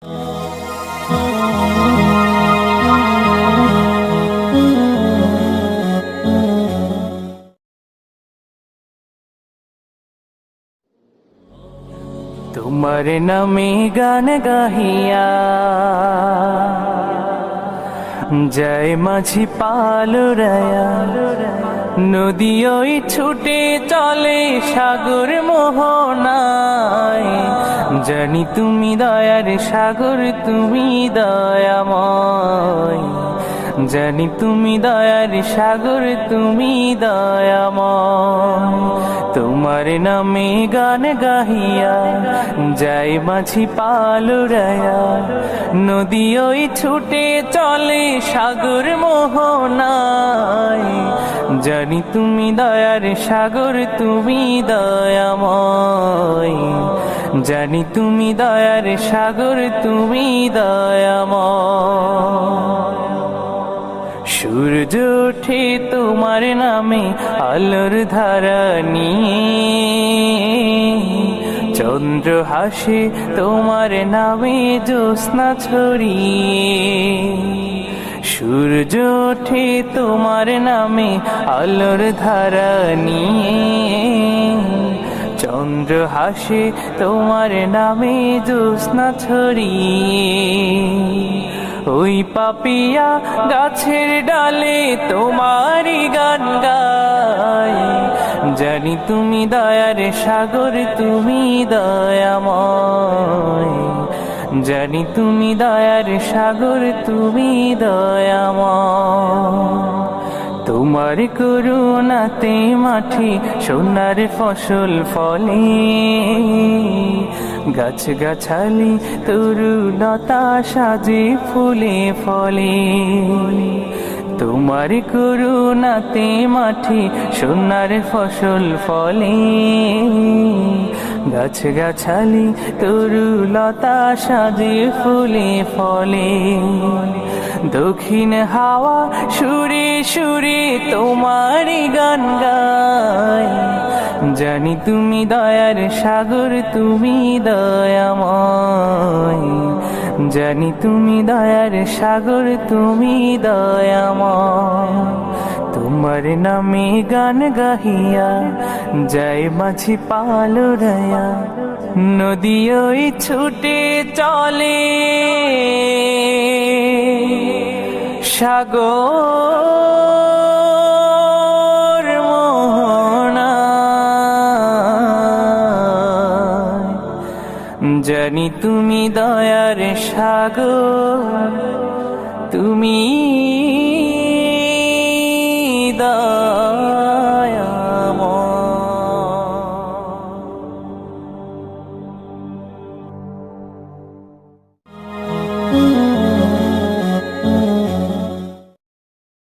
তোমার নামে গান গাহিয়া জয় মাঝি পালুরায়া, নদী ওই ছুটে চলে সাগর মোহনায়। জানি তুমি দয়ার সাগর, তুমি দয়াময়। জানি তুমি দয়ার সাগর, তুমি দয়াময়। তোমার নামে গান গাহিয়া যাই মাঝি পালুরায়া, নদী ওই ছুটে চলে সাগর মোহনায়। জানি তুমি দয়ার সাগর, তুমি দয়াময়। জানি তুমি দয়ার সাগর, তুমি দয়াময়। সূর্য ওঠে তোমার নামে আলোর ধারা নিয়ে, চন্দ্র হাসে তোমার নামে জ্যোৎস্না ছড়িয়ে। সূর্য ওঠে তোমার নামে আলোর ধারা নিয়ে, চন্দ্র হাসে তোমার নামে জ্যোৎস্না ছড়িয়ে। ওই পাপিয়া গাছের ডালে তোমারই গান গায়। জানি তুমি দয়ার সাগর, তুমি দয়াময়। জানি তুমি দয়ার সাগর, তুমি দয়াময়। তোমার করুণাতে মাঠে সোনার ফসল ফলে, গাছ গাছালি তরুলতা সাজে ফুলে ফলে। তোমার করুণাতে মাঠে সোনার ফসল ফলে, গাছ গাছালি তরুলতা সাজে ফুলে ফলে। দক্ষিণ হাওয়া সুরে সুরে তোমারই গান গায়। জানি তুমি দয়ার সাগর, তুমি দয়াময়। জানি তুমি দয়ার সাগর, তুমি দয়াময়। তোমার নামে গান গাহিয়া যায় মাঝি পালুরায়া, নদী ওই ছুটে চলে সাগর মোহনায়। জানি তুমি দয়ার সাগর, তুমি